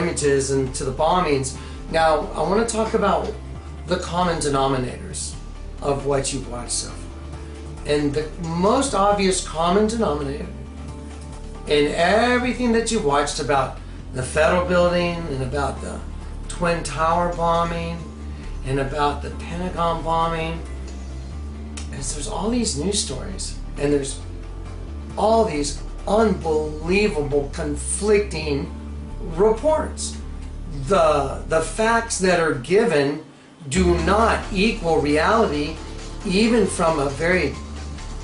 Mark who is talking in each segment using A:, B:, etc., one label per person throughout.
A: damages and to the bombings. Now, I want to talk about the common denominators of what you've watched so far. And the most obvious common denominator in everything that you've watched about the Federal Building and about the Twin Tower bombing and about the Pentagon bombing is there's all these news stories and there's all these unbelievable conflicting reports. The facts that are given do not equal reality, even from a very,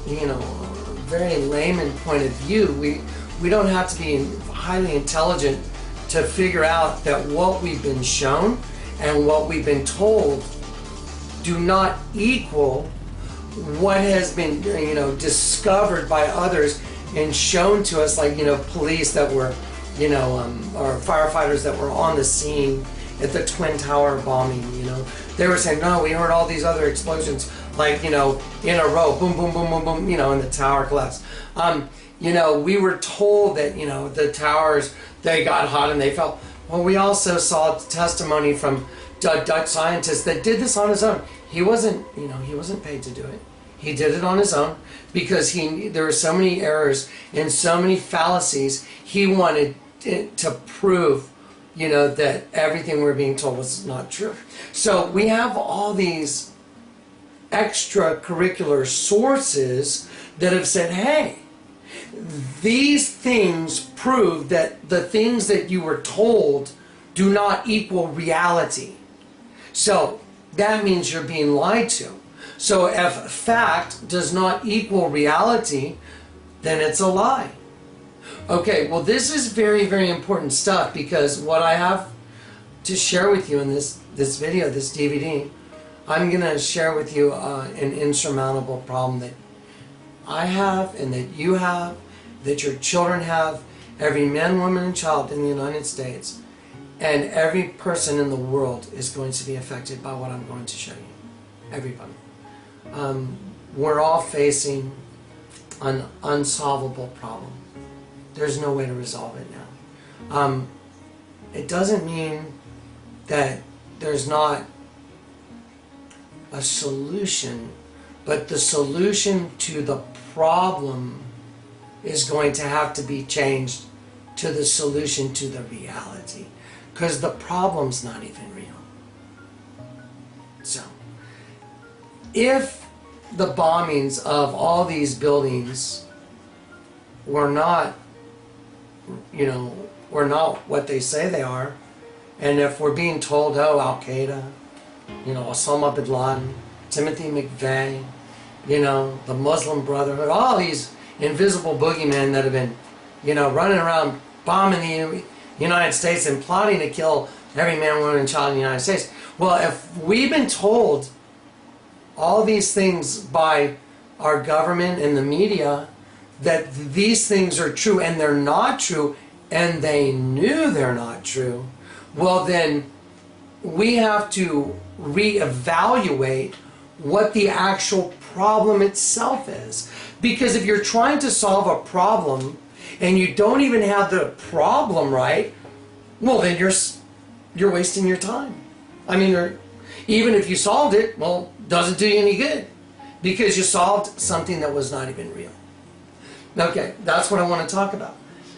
A: very layman point of view. We don't have to be highly intelligent to figure out that what we've been shown and what we've been told do not equal what has been, discovered by others and shown to us, like, police that were, or firefighters that were on the scene at the Twin Tower bombing, They were saying, no, we heard all these other explosions, like, in a row, boom, boom, boom, boom, boom, and the tower collapsed. We were told that, the towers, they got hot and they fell. Well, we also saw testimony from a Dutch scientist that did this on his own. He wasn't paid to do it. He did it on his own because there were so many errors and so many fallacies. He wanted to prove, that everything we're being told was not true. So we have all these extracurricular sources that have said, hey, these things prove that the things that you were told do not equal reality. So that means you're being lied to. So if fact does not equal reality, then it's a lie. Okay, well, this is very, very important stuff, because what I have to share with you in this video, this DVD, I'm going to share with you an insurmountable problem that I have and that you have, that your children have, every man, woman, and child in the United States, and every person in the world is going to be affected by what I'm going to show you. Everybody. We're all facing an unsolvable problem. There's no way to resolve it now. It doesn't mean that there's not a solution, but the solution to the problem is going to have to be changed to the solution to the reality, because the problem's not even real. So, if the bombings of all these buildings were not, were not what they say they are, and if we're being told, oh, Al-Qaeda, Osama bin Laden, Timothy McVeigh, the Muslim Brotherhood, all these invisible boogeymen that have been, running around bombing the United States and plotting to kill every man, woman, and child in the United States. Well, if we've been told all these things by our government and the media, that these things are true and they're not true, and they knew they're not true, well, then we have to reevaluate what the actual problem itself is. Because if you're trying to solve a problem and you don't even have the problem right, well, then you're wasting your time. I mean, even if you solved it, well, doesn't do you any good, because you solved something that was not even real. Okay, that's what I want to talk about.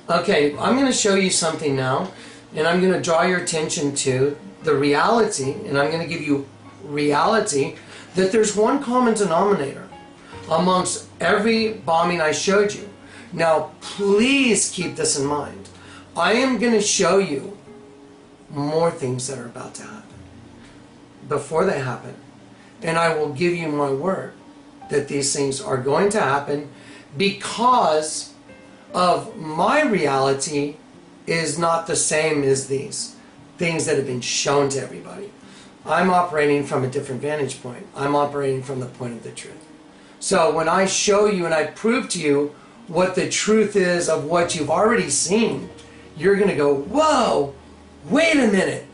A: Okay, I'm going to show you something now, and I'm going to draw your attention to the reality, and I'm going to give you reality, that there's one common denominator amongst every bombing I showed you. Now, please keep this in mind. I am going to show you more things that are about to happen before they happen. And I will give you my word that these things are going to happen, because of my reality is not the same as these things that have been shown to everybody. I'm operating from a different vantage point. I'm operating from the point of the truth. So when I show you and I prove to you what the truth is of what you've already seen, you're going to go, whoa, wait a minute.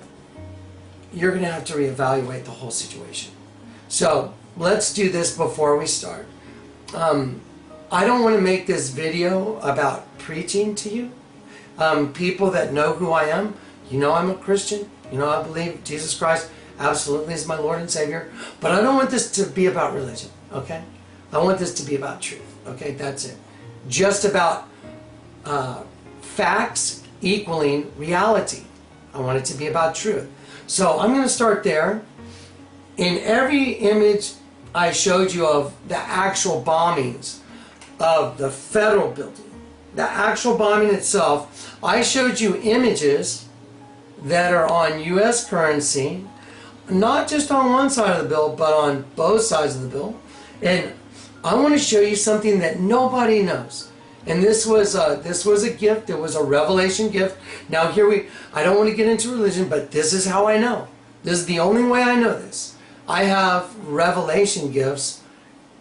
A: You're going to have to reevaluate the whole situation. So let's do this before we start. I don't want to make this video about preaching to you. People that know who I am You know I'm a Christian. You know I believe Jesus Christ absolutely is my Lord and Savior. But I don't want this to be about religion, okay? I want this to be about truth, okay? That's it. Just about facts equaling reality. I want it to be about truth. So I'm going to start there. In every image I showed you of the actual bombings of the federal building, the actual bombing itself, I showed you images that are on U.S. currency, not just on one side of the bill, but on both sides of the bill. And I want to show you something that nobody knows. And this was a gift. It was a revelation gift. Now I don't want to get into religion, but this is how I know. This is the only way I know this. I have revelation gifts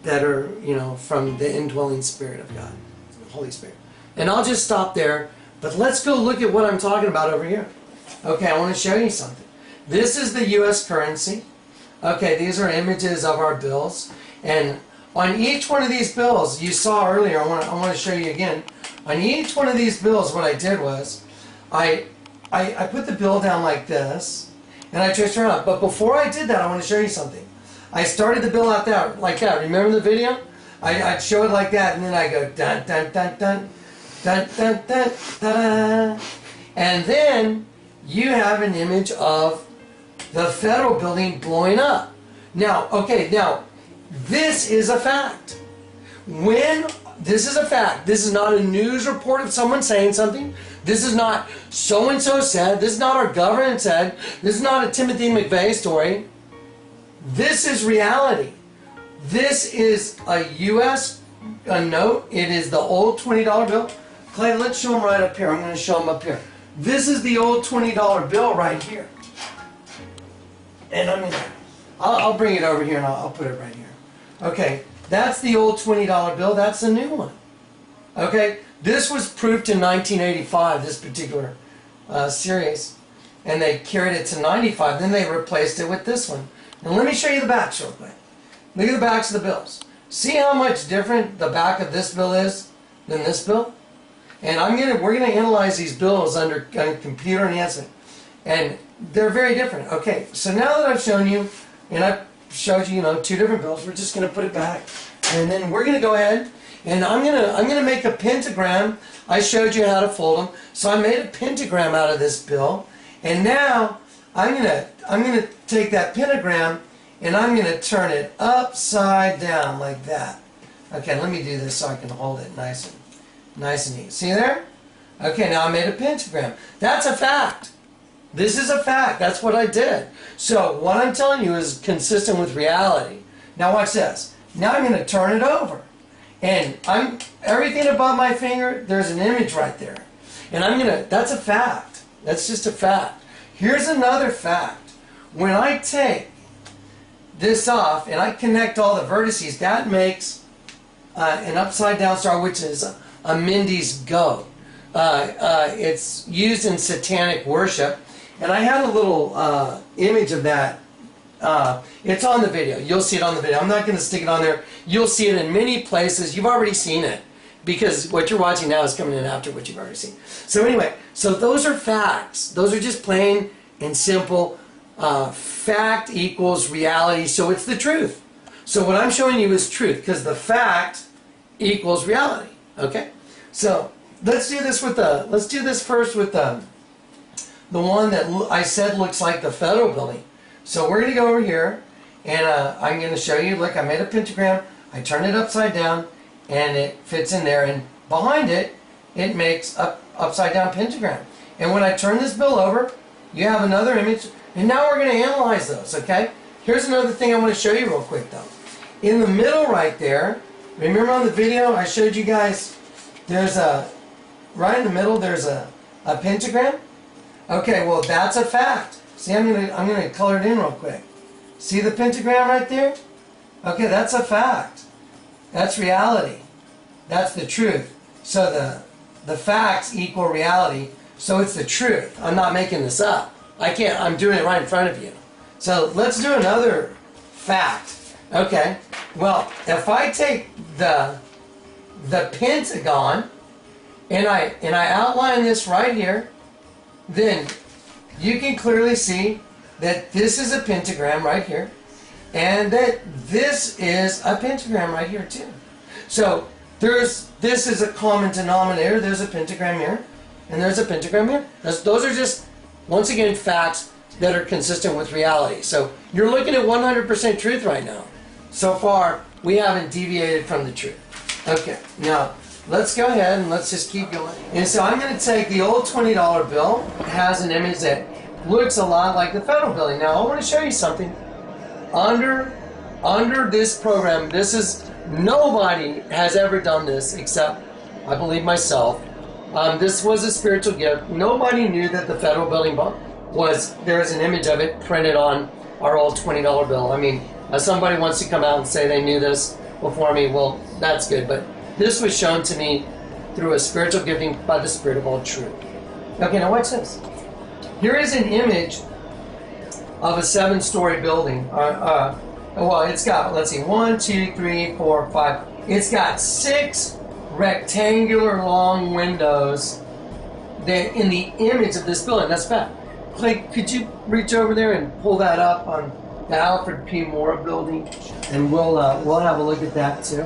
A: that are, from the indwelling Spirit of God, the Holy Spirit. And I'll just stop there, but let's go look at what I'm talking about over here. Okay, I want to show you something. This is the U.S. currency. Okay, these are images of our bills. And on each one of these bills, you saw earlier, I want to show you again. On each one of these bills, what I did was, I put the bill down like this, and I twist around. But before I did that, I want to show you something. I started the bill out there like that. Remember the video? I'd show it like that, and then I go dun dun dun dun dun dun dun dun, and then you have an image of the federal building blowing up. Now, this is a fact. This is a fact. This is not a news report of someone saying something. This is not so-and-so said. This is not our government said. This is not a Timothy McVeigh story. This is reality. This is a U.S. note. It is the old $20 bill. Clay, let's show them right up here. I'm going to show them up here. This is the old $20 bill right here. And I'll bring it over here and I'll put it right here. Okay, that's the old $20 bill. That's the new one. Okay, this was proofed in 1985, this particular series. And they carried it to 95. Then they replaced it with this one. And let me show you the backs real quick. Look at the backs of the bills. See how much different the back of this bill is than this bill? And we're gonna analyze these bills under computer enhancement. And they're very different. Okay, so now that I've shown you, and I've showed you, two different bills, we're just gonna put it back. And then we're gonna go ahead and I'm gonna make a pentagram. I showed you how to fold them. So I made a pentagram out of this bill. And now I'm gonna take that pentagram and I'm gonna turn it upside down like that. Okay, let me do this so I can hold it nice and neat. See there? Okay, now I made a pentagram. That's a fact. This is a fact. That's what I did. So what I'm telling you is consistent with reality. Now watch this. Now I'm going to turn it over. And everything above my finger, there's an image right there. And that's a fact. That's just a fact. Here's another fact. When I take this off and I connect all the vertices, that makes an upside down star, which is a Mindy's goat. It's used in satanic worship. And I had a little image of that. It's on the video. You'll see it on the video. I'm not going to stick it on there. You'll see it in many places. You've already seen it because what you're watching now is coming in after what you've already seen. So anyway, so those are facts. Those are just plain and simple. Fact equals reality, so it's the truth. So what I'm showing you is truth because the fact equals reality. Okay? So let's do this first with the one that I said looks like the federal building. So we're going to go over here, and I'm going to show you, look, I made a pentagram, I turned it upside down, and it fits in there, and behind it, it makes an upside down pentagram. And when I turn this bill over, you have another image, and now we're going to analyze those, okay? Here's another thing I want to show you real quick, though. In the middle right there, remember on the video I showed you guys, right in the middle, there's a pentagram? Okay, well that's a fact. See, I'm gonna color it in real quick. See the pentagram right there? Okay, that's a fact. That's reality. That's the truth. So the facts equal reality. So it's the truth. I'm not making this up. I'm doing it right in front of you. So let's do another fact. Okay. Well, if I take the pentagon and I outline this right here, then you can clearly see that this is a pentagram right here, and that this is a pentagram right here too. So this is a common denominator. There's a pentagram here, and there's a pentagram here. Those are just, once again, facts that are consistent with reality. So you're looking at 100% truth right now. So far, we haven't deviated from the truth. Okay, now let's go ahead and let's just keep going. And so I'm going to take the old $20 bill. It has an image that looks a lot like the federal building. Now I want to show you something. Under this program, nobody has ever done this except, I believe, myself. This was a spiritual gift. Nobody knew that the federal building there was an image of it printed on our old $20 bill. I mean, if somebody wants to come out and say they knew this before me, well, that's good. But this was shown to me through a spiritual gifting by the Spirit of all truth. Okay, now watch this. Here is an image of a 7-story building. Well, it's got, let's see, 1, 2, 3, 4, 5. It's got 6 rectangular long windows that in the image of this building. That's fact. Clay, could you reach over there and pull that up on the Alfred P. Mora building? And we'll have a look at that too,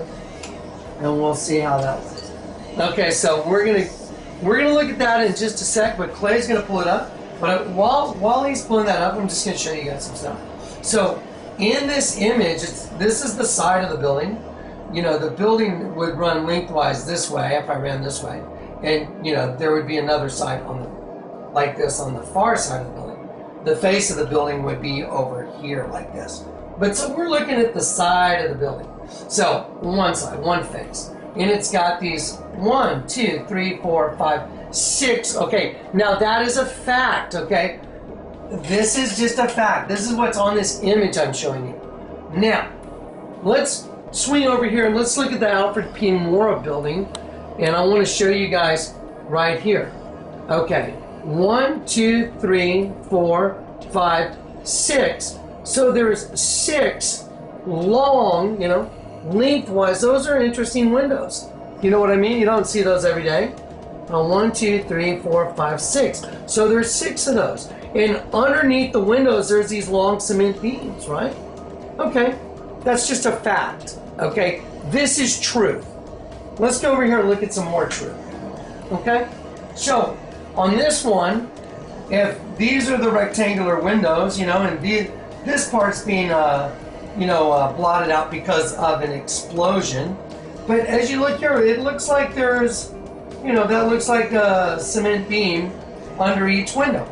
A: and we'll see how that works. Okay, so we're gonna look at that in just a sec, but Clay's gonna pull it up. But while he's pulling that up, I'm just gonna show you guys some stuff. So in this image, this is the side of the building. You know, the building would run lengthwise this way if I ran this way, and you know there would be another side like this on the far side of the building. The face of the building would be over here like this. But so we're looking at the side of the building. So one side, one face, and it's got these 1, 2, 3, 4, 5, 6. Okay, now that is a fact. Okay, this is just a fact. This is what's on this image I'm showing you. Now, let's swing over here and let's look at the Alfred P. Mora building, and I want to show you guys right here. Okay, 1, 2, 3, 4, 5, 6. So there's 6 long, you know, lengthwise. Those are interesting windows. You know what I mean? You don't see those every day. 1, 2, 3, 4, 5, 6. So there's 6 of those. And underneath the windows, there's these long cement beams, right? Okay, that's just a fact. Okay, this is truth. Let's go over here and look at some more truth. Okay, so on this one, if these are the rectangular windows, you know, and this part's being, blotted out because of an explosion. But as you look here, it looks like there's, that looks like a cement beam under each window.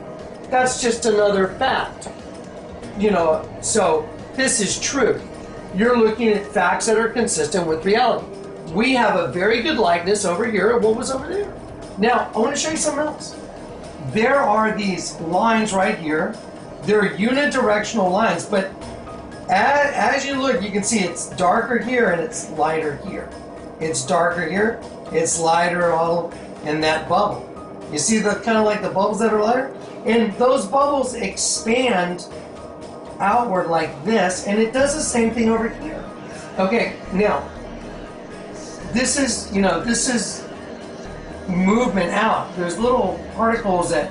A: That's just another fact. So this is true. You're looking at facts that are consistent with reality. We have a very good likeness over here of what was over there. Now, I want to show you something else. There are these lines right here. They're unidirectional lines, but as you look, you can see it's darker here and it's lighter here. It's darker here, it's lighter all in that bubble. You see the kind of like the bubbles that are lighter? And those bubbles expand outward like this, and it does the same thing over here. Okay, now, this is movement out. There's little particles that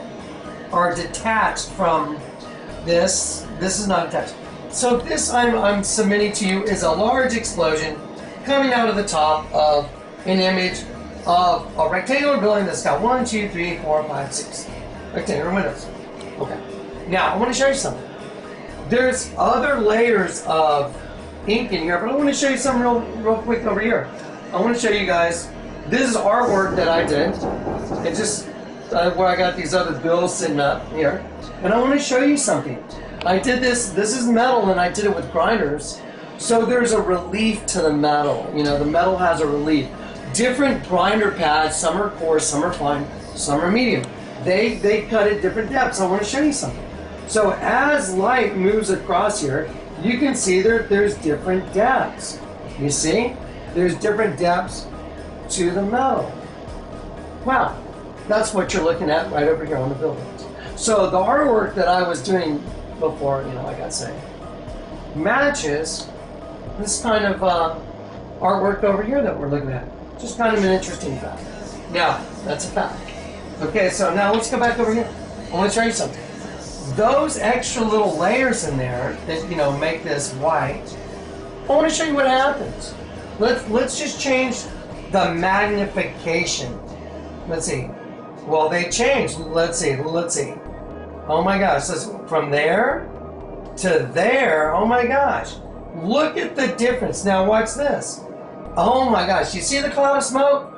A: are detached from this. This is not attached. So this I'm submitting to you is a large explosion coming out of the top of an image of a rectangular building that's got 1, 2, 3, 4, 5, 6 rectangular windows. Okay. Now I want to show you something. There's other layers of ink in here, but I want to show you something real quick over here. I want to show you guys. This is artwork that I did. It's just where I got these other bills sitting up here, and I want to show you something. I did this. This is metal, and I did it with grinders. So there's a relief to the metal. The metal has a relief. Different grinder pads. Some are coarse, some are fine, some are medium. They cut at different depths. I want to show you something. So as light moves across here, you can see there's different depths. You see? There's different depths to the metal. Wow. That's what you're looking at right over here on the buildings. So the artwork that I was doing before, like I say, matches this kind of artwork over here that we're looking at. Just kind of an interesting fact. Now, that's a fact. Okay, so now let's go back over here. I want to show you something. those extra little layers in there that, you know, make this white, I want to show you what happens. Let's just change the magnification. Let's see. Well, they changed. Let's see. Oh my gosh. From there to there. Oh my gosh. Look at the difference. Now watch this. Oh my gosh. You see the cloud of smoke?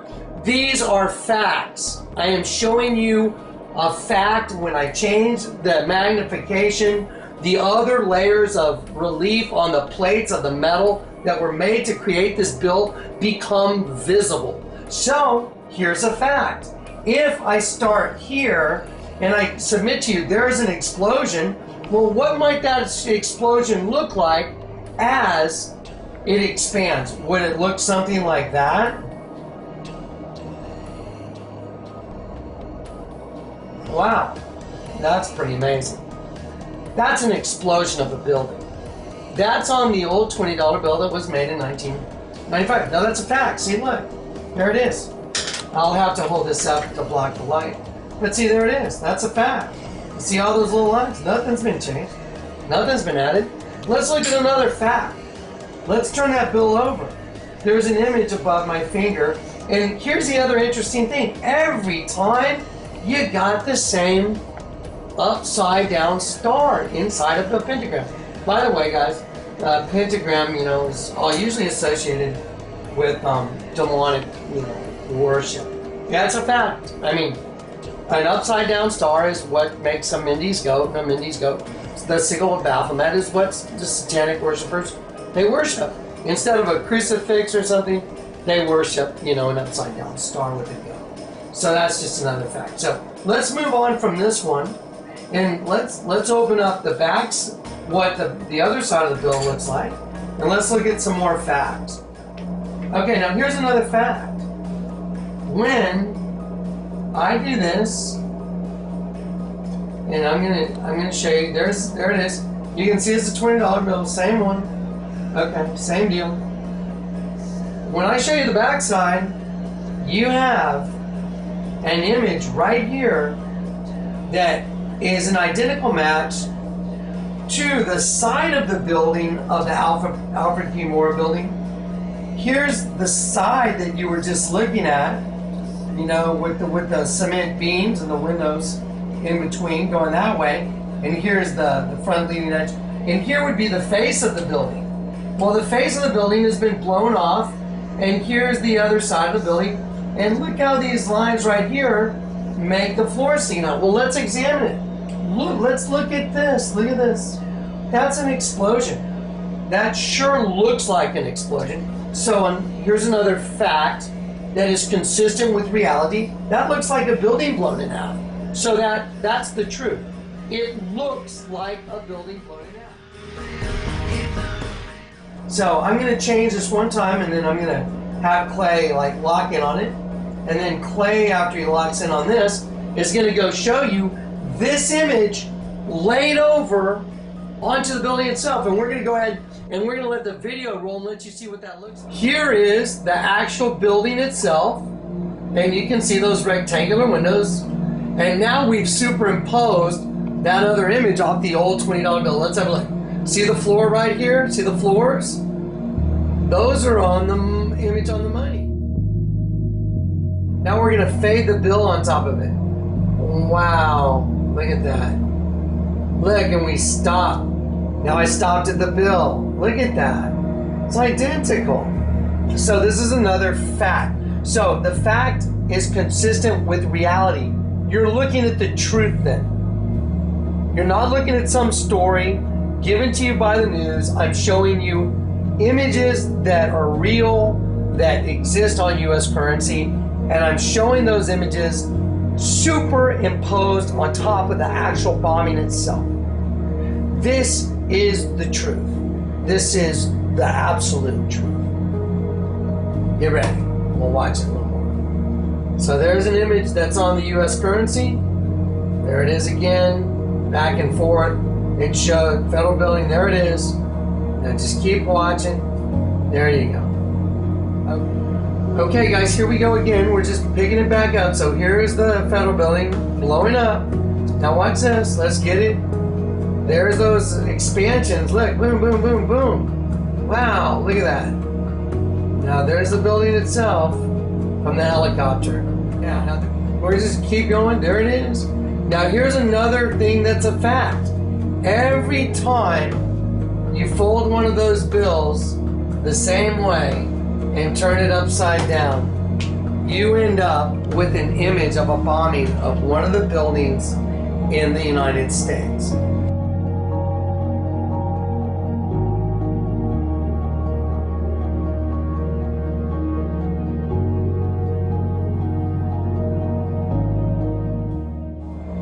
A: These are facts. I am showing you a fact. When I change the magnification, the other layers of relief on the plates of the metal that were made to create this build become visible. So here's a fact. If I start here and I submit to you there is an explosion, well, what might that explosion look like as it expands? Would it look something like that? Wow, that's pretty amazing. That's an explosion of a building. That's on the old $20 bill that was made in 1995. Now that's a fact. See, look, there it is. I'll have to hold this up to block the light. But see, there it is. That's a fact. See all those little lines? Nothing's been changed. Nothing's been added. Let's look at another fact. Let's turn that bill over. There's an image above my finger. And here's the other interesting thing. Every time you got the same upside down star inside of the pentagram. By the way, guys, pentagram, you know, is usually associated with demonic, you know, worship. That's a fact. I mean, an upside down star is what makes a Mindy's goat, and a Mindy's goat, the sickle of Baphomet, is what the satanic worshipers, they worship. Instead of a crucifix or something, they worship, you know, an upside down star with a goat. So that's just another fact. So let's move on from this one, and let's open up the backs, what the other side of the bill looks like, and let's look at some more facts. Okay, now here's another fact. When I do this, and I'm gonna show you. There it is. You can see it's a $20 bill, same one. Okay, same deal. When I show you the back side, you have an image right here that is an identical match to the side of the building of the Alfred P. Moore building. Here's the side that you were just looking at, you know, with the cement beams and the windows in between going that way. And here's the front leading edge. And here would be the face of the building. Well, the face of the building has been blown off, and here's the other side of the building. And look how these lines right here make the floor stand out. Well, let's examine it. Look, let's look at this. Look at this. That's an explosion. That sure looks like an explosion. So here's another fact that is consistent with reality. That looks like a building blown in half. So that's the truth. It looks like a building blown in half. So I'm going to change this one time, and then I'm going to have Clay like lock in on it. And then Clay, after he locks in on this, is going to go show you this image laid over onto the building itself. And we're going to go ahead and we're going to let the video roll and let you see what that looks like. Here is the actual building itself. And you can see those rectangular windows. And now we've superimposed that other image off the old $20 bill. Let's have a look. See the floor right here? See the floors? Those are on the image on the money. Now we're going to fade the bill on top of it. Wow. Look at that. Look, and we stop. Now I stopped at the bill. Look at that. It's identical. So this is another fact. So the fact is consistent with reality. You're looking at the truth then. You're not looking at some story given to you by the news. I'm showing you images that are real, that exist on US currency, and I'm showing those images superimposed on top of the actual bombing itself. This is the truth. This is the absolute truth. Get ready. We'll watch it a little more. So there's an image that's on the US currency. There it is again, back and forth. It showed federal building. There it is. Now just keep watching. There you go. Okay, guys, here we go again. We're just picking it back up. So here's the federal building blowing up. It's Now watch this. Let's get it. There's those expansions. Look, boom, boom, boom, boom. Wow, look at that. Now there's the building itself from the helicopter. Yeah, now we just keep going. There it is. Now here's another thing that's a fact. Every time you fold one of those bills the same way and turn it upside down, you end up with an image of a bombing of one of the buildings in the United States.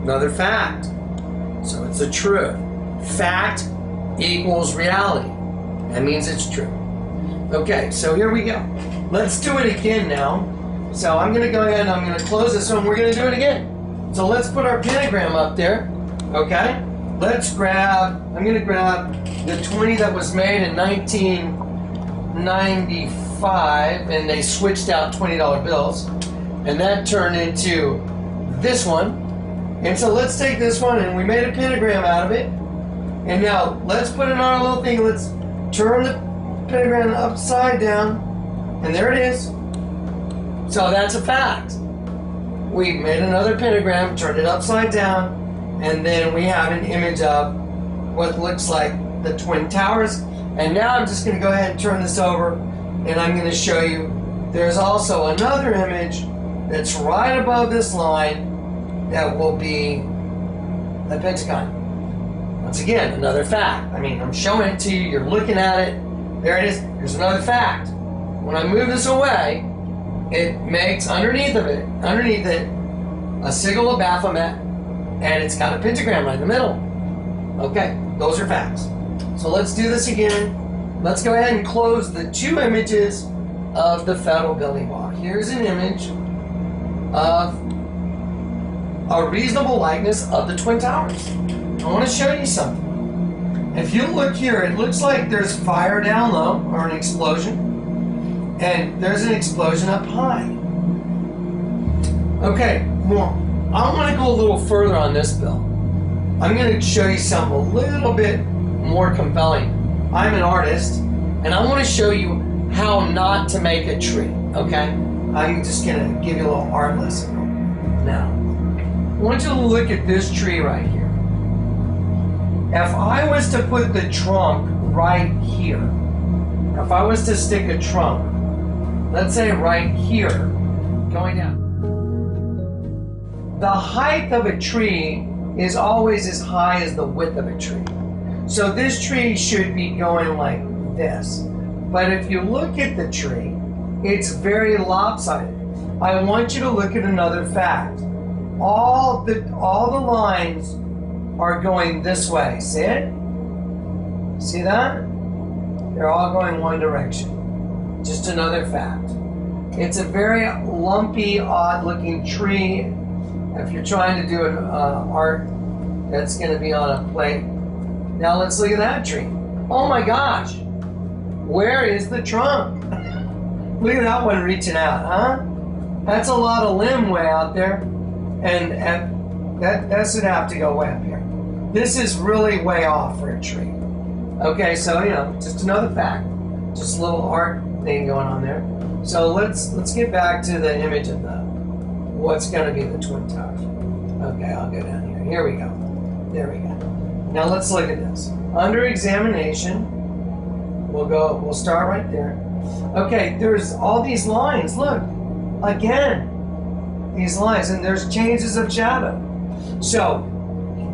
A: Another fact. So it's a truth. Fact equals reality. That means it's true. Okay, so here we go. Let's do it again now. So I'm going to go ahead and I'm going to close this one. We're going to do it again. So let's put our pentagram up there. Okay? Let's grab, I'm going to grab the 20 that was made in 1995, and they switched out $20 bills. And that turned into this one. And so let's take this one, and we made a pentagram out of it. And now let's put in our little thing. Let's turn the pentagram upside down. And there it is. So that's a fact. We made another pentagram, turned it upside down, and then we have an image of what looks like the Twin Towers. And now I'm just going to go ahead and turn this over, and I'm going to show you there's also another image that's right above this line that will be the Pentagon. Once again, another fact. I mean, I'm showing it to you, you're looking at it. There it is. Here's another fact. When I move this away, it makes underneath it, a sigil of Baphomet, and it's got a pentagram right in the middle. Okay, those are facts. So let's do this again. Let's go ahead and close the two images of the federal building block. Here's an image of a reasonable likeness of the Twin Towers. I want to show you something. If you look here, it looks like there's fire down low, or an explosion. And there's an explosion up high. Okay, more. I want to go a little further on this bill. I'm going to show you something a little bit more compelling. I'm an artist, and I want to show you how not to make a tree, okay? I'm just going to give you a little art lesson. Now, I want you to look at this tree right here. If I was to put the trunk right here, if I was to stick a trunk, let's say right here, going down. The height of a tree is always as high as the width of a tree. So this tree should be going like this. But if you look at the tree, it's very lopsided. I want you to look at another fact. All the lines are going this way. See it? See that? They're all going one direction. Just another fact. It's a very lumpy, odd-looking tree. If you're trying to do an art, that's going to be on a plate. Now let's look at that tree. Oh my gosh! Where is the trunk? Look at that one reaching out, huh? That's a lot of limb way out there, and that should have to go way up here. This is really way off for a tree. Okay, so just another fact, just a little art thing going on there. So let's get back to the image of what's going to be the Twin Towers. Okay, I'll go down here. Here we go. There we go. Now let's look at this. Under examination, we'll start right there. Okay, there's all these lines. Look, again, these lines, and there's changes of shadow. So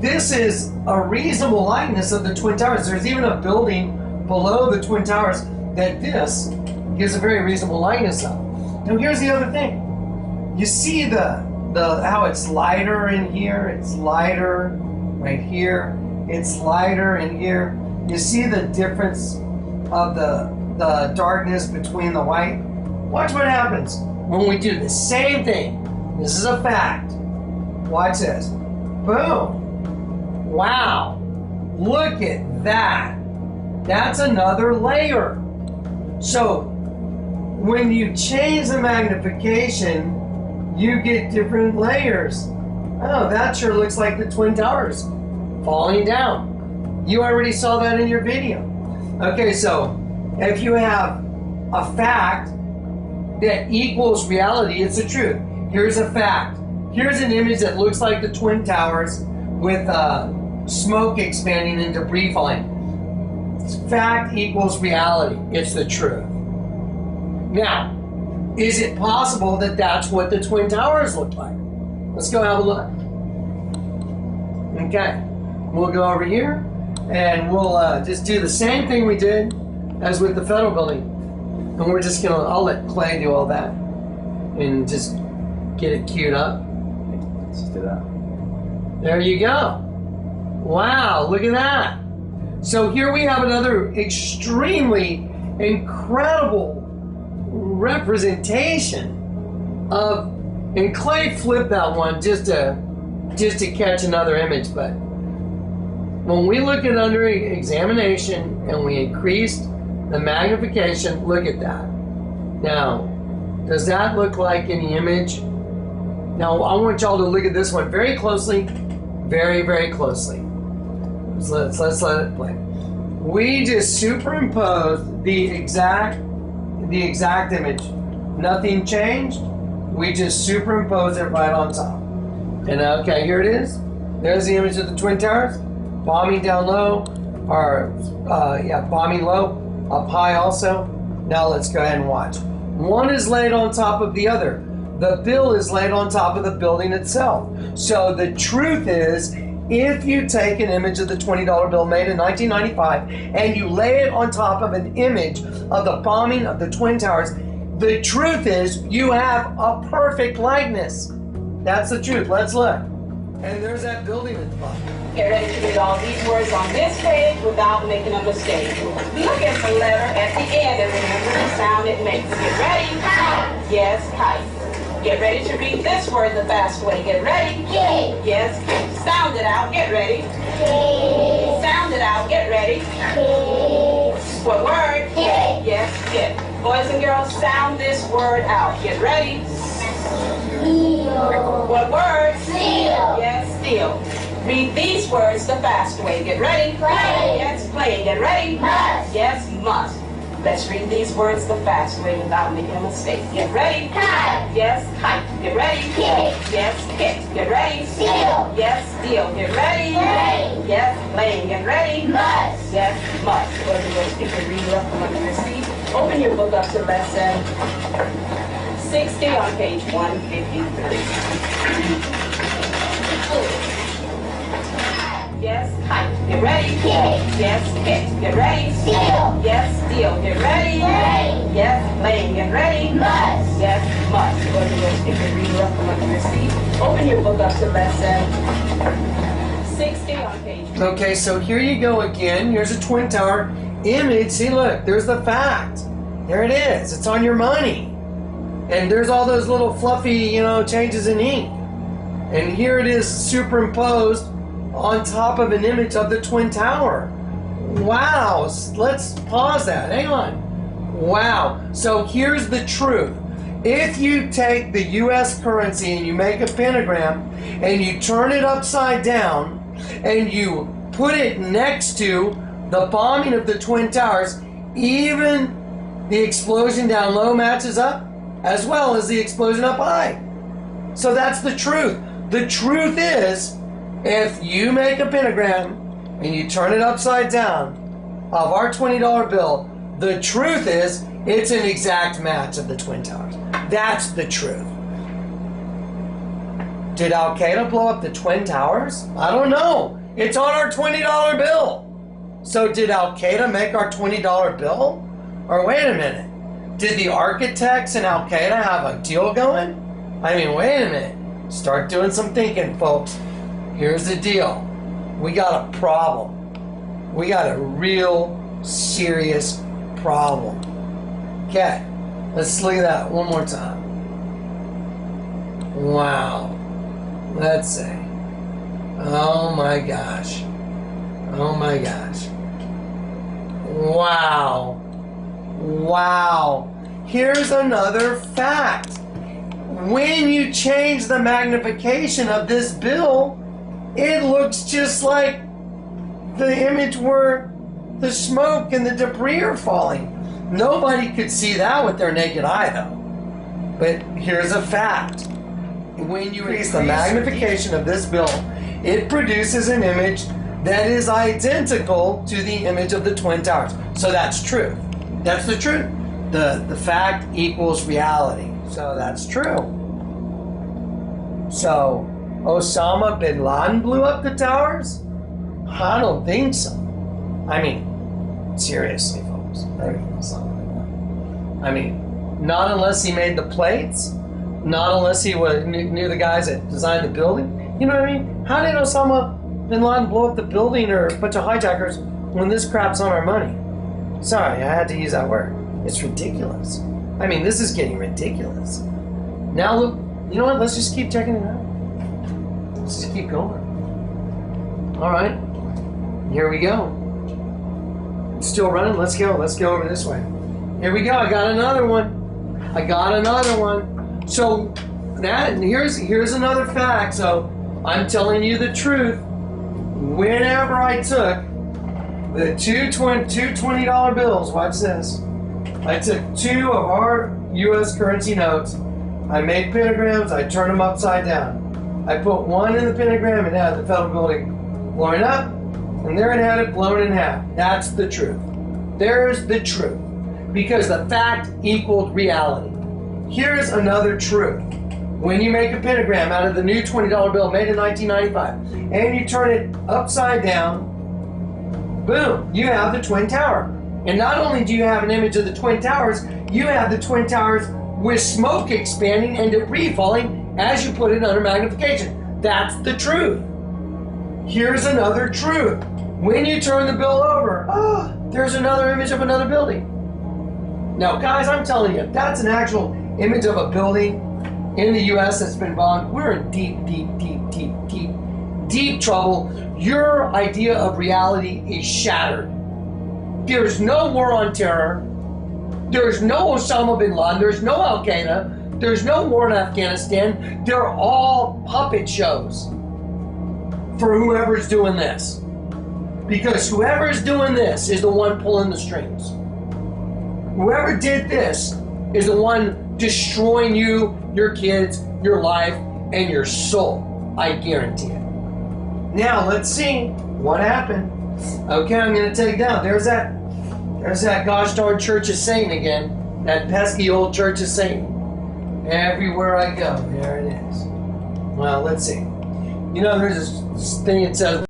A: this is a reasonable likeness of the Twin Towers. There's even a building below the Twin Towers that this gives a very reasonable likeness of. Now here's the other thing. You see the how it's lighter in here, it's lighter right here, it's lighter in here. You see the difference of the darkness between the white? Watch what happens when we do the same thing. This is a fact. Watch this. Boom. Wow. Look at that. That's another layer. So when you change the magnification, you get different layers Oh, that sure looks like the Twin Towers falling down. You already saw that in your video. Okay, so if you have a fact that equals reality, it's the truth. Here's a fact. Here's an image that looks like the Twin Towers with smoke expanding and debris falling. Fact equals reality. It's the truth. Now, is it possible that that's what the Twin Towers look like? Let's go have a look. Okay, we'll go over here and we'll just do the same thing we did as with the federal building. And we're just gonna, I'll let Clay do all that and just get it queued up.
B: Let's just do that.
A: There you go. Wow, look at that. So here we have another extremely incredible representation of, and Clay flipped that one just to catch another image, but when we look at under examination and we increased the magnification, look at that. Now, does that look like any image? Now, I want y'all to look at this one very closely, very, very closely. Let's let it play. We just superimposed the exact image. Nothing changed. We just superimposed it right on top. And okay, here it is. There's the image of the Twin Towers. Bombing down low, or bombing low, up high also. Now let's go ahead and watch. One is laid on top of the other. The bill is laid on top of the building itself. So the truth is, if you take an image of the $20 bill made in 1995 and you lay it on top of an image of the bombing of the Twin Towers, the truth is you have a perfect likeness. That's the truth. Let's look. And there's that building at the bottom.
C: Get ready to read all these words on this page without making a mistake. Look at the letter at the end and remember the sound it makes. Get ready? Kite. Yes, kite. Get ready to read this word the fast way. Get ready? Kid. Yes, kid. Sound it out. Get ready. Kid. Sound it out. Get ready. Kid. What word? Kid. Yes, kid. Boys and girls, sound this word out. Get ready. Seal. What word? Seal. Yes, seal. Read these words the fast way. Get ready? Play. Yes, play. Get ready? Must. Yes, must. Let's read these words the fast way without making a mistake. Get ready? Kite. Yes, kite. Get ready? Kick. Yes, kick. Get ready? Steal. Yes, steal. Get ready? Play. Yes, playing. Get ready? Must. Yes, must. Go to your speaker reader up from under your seat. Open your book up to lesson 60 on page 153. Yes, kite. Get ready? Kick. Yes, kick. Get ready? Steal. Yes, steal. Get ready? Play. Yes, playing. Get ready? Must. Yes, must. Go to your speaker reader up from under your seat. Open your book up to lesson 60 on page.
A: Okay, so here you go again. Here's a Twin Tower image. See, look, there's the fact. There it is. It's on your money. And there's all those little fluffy, changes in ink. And here it is superimposed on top of an image of the Twin Tower. Wow, let's pause that, hang on. Wow, so here's the truth. If you take the US currency and you make a pentagram and you turn it upside down and you put it next to the bombing of the Twin Towers, even the explosion down low matches up as well as the explosion up high. So that's the truth. The truth is, if you make a pentagram and you turn it upside down of our $20 bill, the truth is it's an exact match of the Twin Towers. That's the truth. Did Al Qaeda blow up the Twin Towers? I don't know. It's on our $20 bill. So did Al Qaeda make our $20 bill? Or wait a minute. Did the architects in Al Qaeda have a deal going? I mean, wait a minute. Start doing some thinking, folks. Here's the deal. We got a problem. We got a real serious problem. Okay, let's look at that one more time. Wow. Let's see. Oh my gosh. Oh my gosh. Wow. Wow. Here's another fact. when you change the magnification of this bill, it looks just like the image where the smoke and the debris are falling. Nobody could see that with their naked eye, though. But here's a fact. When you increase the magnification of this bill, it produces an image that is identical to the image of the Twin Towers. So that's true. That's the truth. The fact equals reality. So that's true. So Osama bin Laden blew up the towers? I don't think so. I mean, seriously, folks. I mean, not unless he made the plates, not unless he knew the guys that designed the building. You know what I mean? How did Osama bin Laden blow up the building or a bunch of hijackers when this crap's on our money? Sorry, I had to use that word. It's ridiculous. I mean, this is getting ridiculous. Now look, you know what? Let's just keep checking it out. Let's just keep going. All right, here we go. It's still running. Let's go. Let's go over this way. Here we go. I got another one. So here's another fact. So I'm telling you the truth. Whenever I took the two $20 bills, watch this. I took two of our U.S. currency notes. I made pentagrams. I turned them upside down. I put one in the pentagram and had the federal building blowing up, and there it had it blown in half. That's the truth. There's the truth. Because the fact equaled reality. Here's another truth. When you make a pentagram out of the new $20 bill made in 1995, and you turn it upside down, boom, you have the Twin Tower. And not only do you have an image of the Twin Towers, you have the Twin Towers with smoke expanding and debris falling as you put it under magnification. That's the truth. Here's another truth. When you turn the bill over, there's another image of another building. Now, guys, I'm telling you, if that's an actual image of a building in the U.S. that's been bombed, we're in deep trouble. Your idea of reality is shattered. There's no war on terror. There's no Osama bin Laden. There's no Al Qaeda. There's no war in Afghanistan. They're all puppet shows for whoever's doing this. Because whoever's doing this is the one pulling the strings. Whoever did this is the one destroying you, your kids, your life, and your soul. I guarantee it. Now, let's see what happened. Okay, I'm going to take down. There's that gosh darn Church of Satan again. That pesky old Church of Satan. Everywhere I go, there it is. Well, let's see. You know, there's this thing that says,